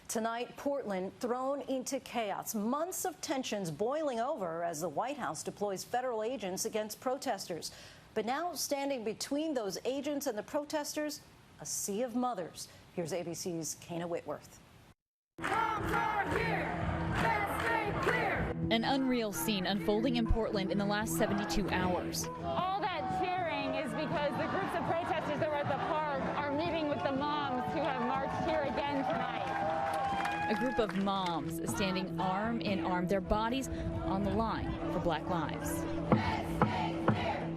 Tonight, Portland thrown into chaos. Months of tensions boiling over as the White House deploys federal agents against protesters. But now, standing between those agents and the protesters, a sea of mothers. Here's ABC's Kana Whitworth. Moms are here. Let's stay clear. An unreal scene unfolding in Portland in the last 72 hours. All that cheering is because the groups of protesters that were at the park are meeting with the moms who have marched here again tonight. A group of moms standing arm in arm, their bodies on the line for Black lives.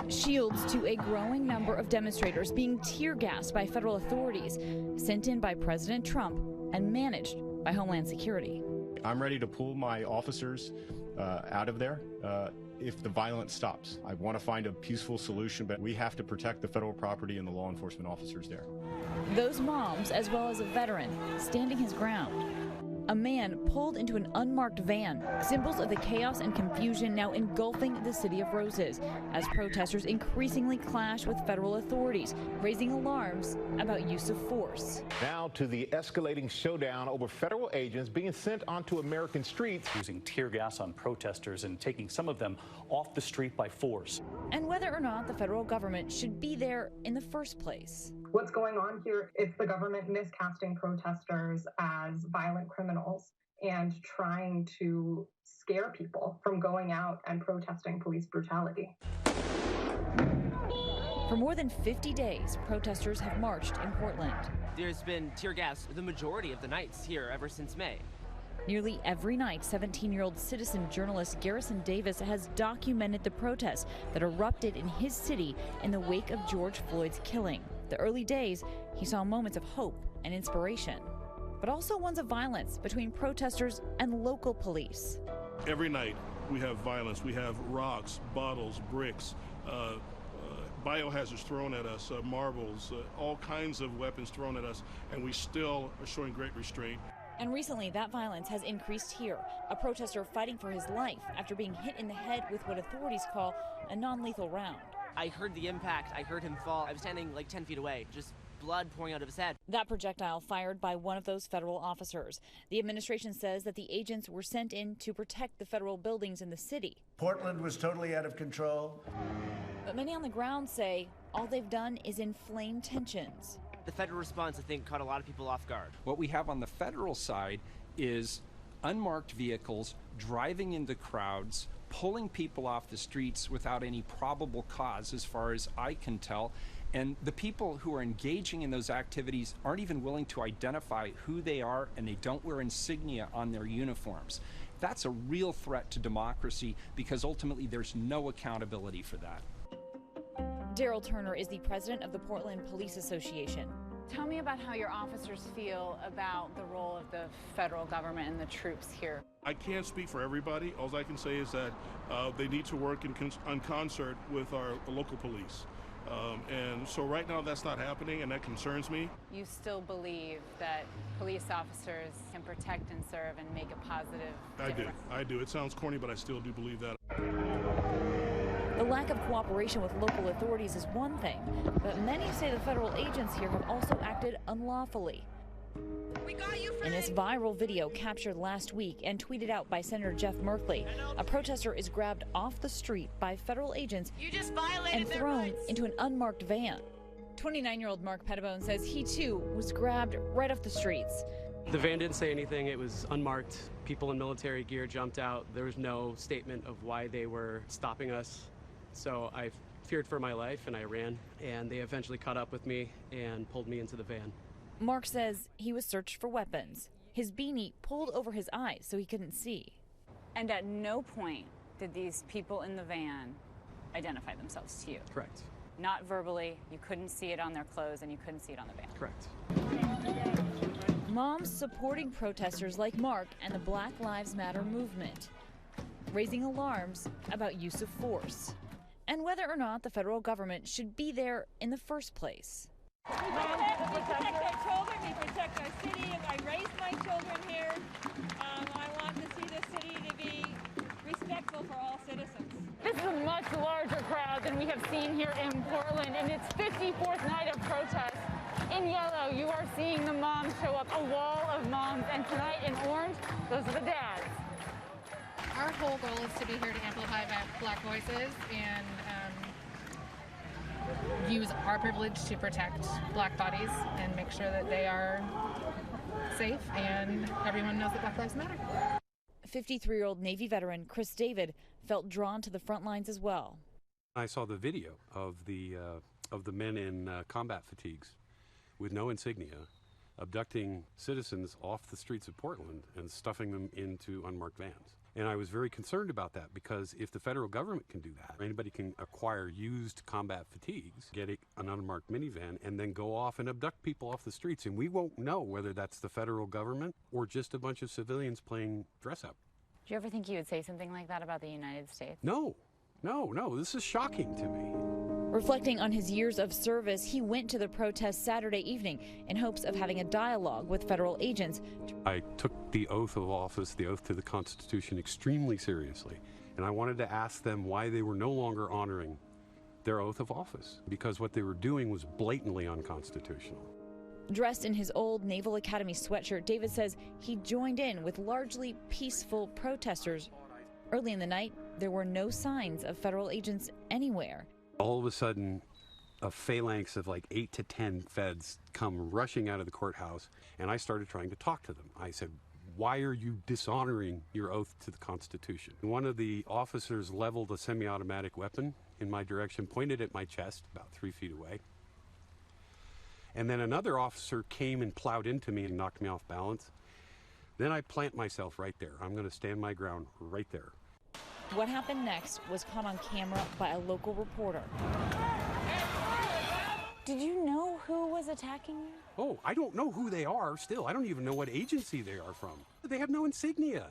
Shields to a growing number of demonstrators being tear gassed by federal authorities, sent in by President Trump and managed by Homeland Security. I'm ready to pull my officers out of there if the violence stops. I want to find a peaceful solution, but we have to protect the federal property and the law enforcement officers there. Those moms, as well as a veteran, standing his ground. A man pulled into an unmarked van, symbols of the chaos and confusion now engulfing the City of Roses as protesters increasingly clash with federal authorities, raising alarms about use of force. Now to the escalating showdown over federal agents being sent onto American streets. Using tear gas on protesters and taking some of them off the street by force. And whether or not the federal government should be there in the first place. What's going on here is the government miscasting protesters as violent criminals and trying to scare people from going out and protesting police brutality. For more than 50 days, protesters have marched in Portland. There's been tear gas the majority of the nights here ever since May. Nearly every night, 17-year-old citizen journalist Garrison Davis has documented the protests that erupted in his city in the wake of George Floyd's killing. The early days, he saw moments of hope and inspiration, but also ones of violence between protesters and local police. Every night we have violence. We have rocks, bottles, bricks, biohazards thrown at us, marbles, all kinds of weapons thrown at us, and we still are showing great restraint. And recently, that violence has increased here. A protester fighting for his life after being hit in the head with what authorities call a non-lethal round. I heard the impact. I heard him fall. I was standing like 10 feet away, just blood pouring out of his head. That projectile fired by one of those federal officers. The administration says that the agents were sent in to protect the federal buildings in the city. Portland was totally out of control. But many on the ground say all they've done is inflame tensions. The federal response, I think, caught a lot of people off guard. What we have on the federal side is unmarked vehicles driving into crowds, pulling people off the streets without any probable cause, as far as I can tell. And the people who are engaging in those activities aren't even willing to identify who they are, and they don't wear insignia on their uniforms. That's a real threat to democracy because ultimately there's no accountability for that. Daryl Turner is the president of the Portland Police Association. Tell me about how your officers feel about the role of the federal government and the troops here. I can't speak for everybody. All I can say is that they need to work in concert with our local police. And so right now that's not happening, and that concerns me. You still believe that police officers can protect and serve and make a positive difference? I do. It sounds corny, but I still do believe that. The lack of cooperation with local authorities is one thing, but many say the federal agents here have also acted unlawfully. We got you, In this viral video captured last week and tweeted out by Senator Jeff Merkley, a protester is grabbed off the street by federal agents and thrown into an unmarked van. 29-year-old Mark Pettibone says he too was grabbed right off the streets. The van didn't say anything. It was unmarked. People in military gear jumped out. There was no statement of why they were stopping us. So I feared for my life and I ran, and they eventually caught up with me and pulled me into the van. Mark says he was searched for weapons. His beanie pulled over his eyes so he couldn't see. And at no point did these people in the van identify themselves to you? Correct. Not verbally, you couldn't see it on their clothes and you couldn't see it on the van? Correct. Moms supporting protesters like Mark and the Black Lives Matter movement, raising alarms about use of force and whether or not the federal government should be there in the first place. We protect our children, we protect our city. I raised my children here. I want to see the city to be respectful for all citizens. This is a much larger crowd than we have seen here in Portland, and it's 54th night of protest. In yellow, you are seeing the moms show up, a wall of moms, and tonight in orange, those are the dads. Our whole goal is to be here to amplify Black voices and use our privilege to protect Black bodies and make sure that they are safe and everyone knows that Black lives matter. 53-year-old Navy veteran Chris David felt drawn to the front lines as well. I saw the video of the men in combat fatigues with no insignia abducting citizens off the streets of Portland and stuffing them into unmarked vans. And I was very concerned about that because if the federal government can do that, anybody can acquire used combat fatigues, get an unmarked minivan, and then go off and abduct people off the streets. And we won't know whether that's the federal government or just a bunch of civilians playing dress up. Do you ever think you would say something like that about the United States? No, this is shocking to me. Reflecting on his years of service, he went to the protest Saturday evening in hopes of having a dialogue with federal agents. I took the oath of office, the oath to the Constitution, extremely seriously. And I wanted to ask them why they were no longer honoring their oath of office, because what they were doing was blatantly unconstitutional. Dressed in his old Naval Academy sweatshirt, David says he joined in with largely peaceful protesters. Early in the night, there were no signs of federal agents anywhere. All of a sudden, a phalanx of like 8 to 10 feds come rushing out of the courthouse, and I started trying to talk to them. I said, why are you dishonoring your oath to the Constitution? One of the officers leveled a semi-automatic weapon in my direction, pointed at my chest about 3 feet away. And then another officer came and plowed into me and knocked me off balance. Then I plant myself right there. I'm going to stand my ground right there. What happened next was caught on camera by a local reporter. Did you know who was attacking you? Oh, I don't know who they are still. I don't even know what agency they are from. They have no insignia.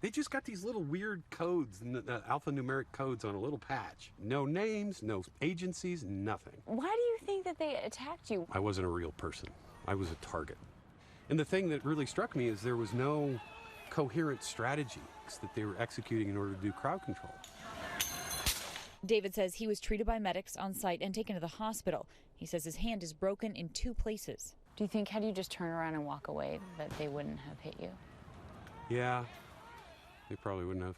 They just got these little weird codes, alphanumeric codes on a little patch. No names, no agencies, nothing. Why do you think that they attacked you? I wasn't a real person. I was a target. And the thing that really struck me is there was no coherent strategy that they were executing in order to do crowd control. David says he was treated by medics on site and taken to the hospital. He says his hand is broken in 2 places. Do you think had you just turned around and walk away that they wouldn't have hit you? Yeah, they probably wouldn't have.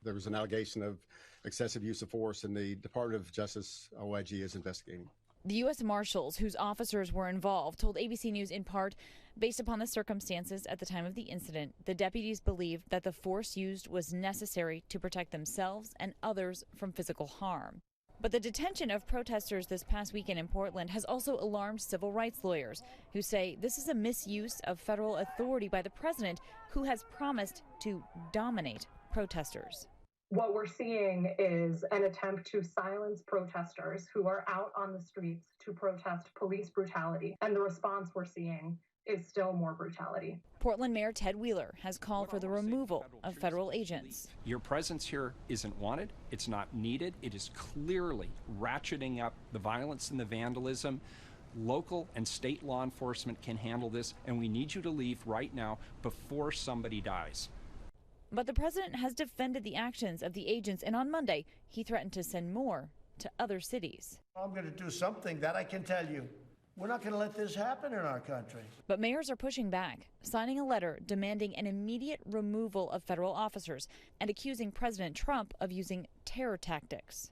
There was an allegation of excessive use of force, and the Department of Justice, OIG, is investigating. The U.S. Marshals, whose officers were involved, told ABC News in part, based upon the circumstances at the time of the incident, the deputies believed that the force used was necessary to protect themselves and others from physical harm. But the detention of protesters this past weekend in Portland has also alarmed civil rights lawyers, who say this is a misuse of federal authority by the president, who has promised to dominate protesters. What we're seeing is an attempt to silence protesters who are out on the streets to protest police brutality. And the response we're seeing is still more brutality. Portland Mayor Ted Wheeler has called for the removal of federal agents. Your presence here isn't wanted. It's not needed. It is clearly ratcheting up the violence and the vandalism. Local and state law enforcement can handle this, and we need you to leave right now before somebody dies. But the president has defended the actions of the agents, and on Monday, he threatened to send more to other cities. I'm going to do something, that I can tell you. We're not going to let this happen in our country. But mayors are pushing back, signing a letter demanding an immediate removal of federal officers and accusing President Trump of using terror tactics.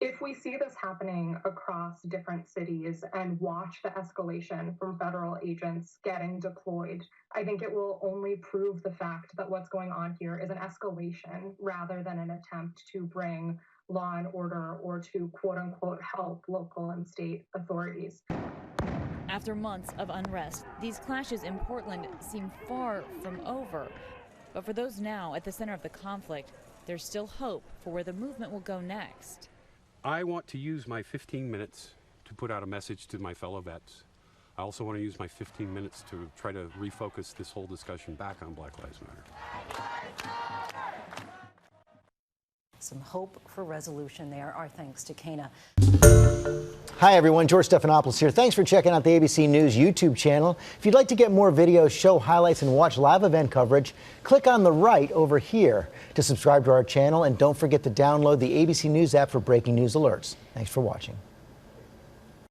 If we see this happening across different cities and watch the escalation from federal agents getting deployed, I think it will only prove the fact that what's going on here is an escalation rather than an attempt to bring law and order or to quote unquote help local and state authorities. After months of unrest, these clashes in Portland seem far from over. But for those now at the center of the conflict, there's still hope for where the movement will go next. I want to use my 15 minutes to put out a message to my fellow vets. I also want to use my 15 minutes to try to refocus this whole discussion back on Black Lives Matter. Some hope for resolution there. Our thanks to Kana. Hi, everyone. George Stephanopoulos here. Thanks for checking out the ABC News YouTube channel. If you'd like to get more videos, show highlights, and watch live event coverage, click on the right over here to subscribe to our channel. And don't forget to download the ABC News app for breaking news alerts. Thanks for watching.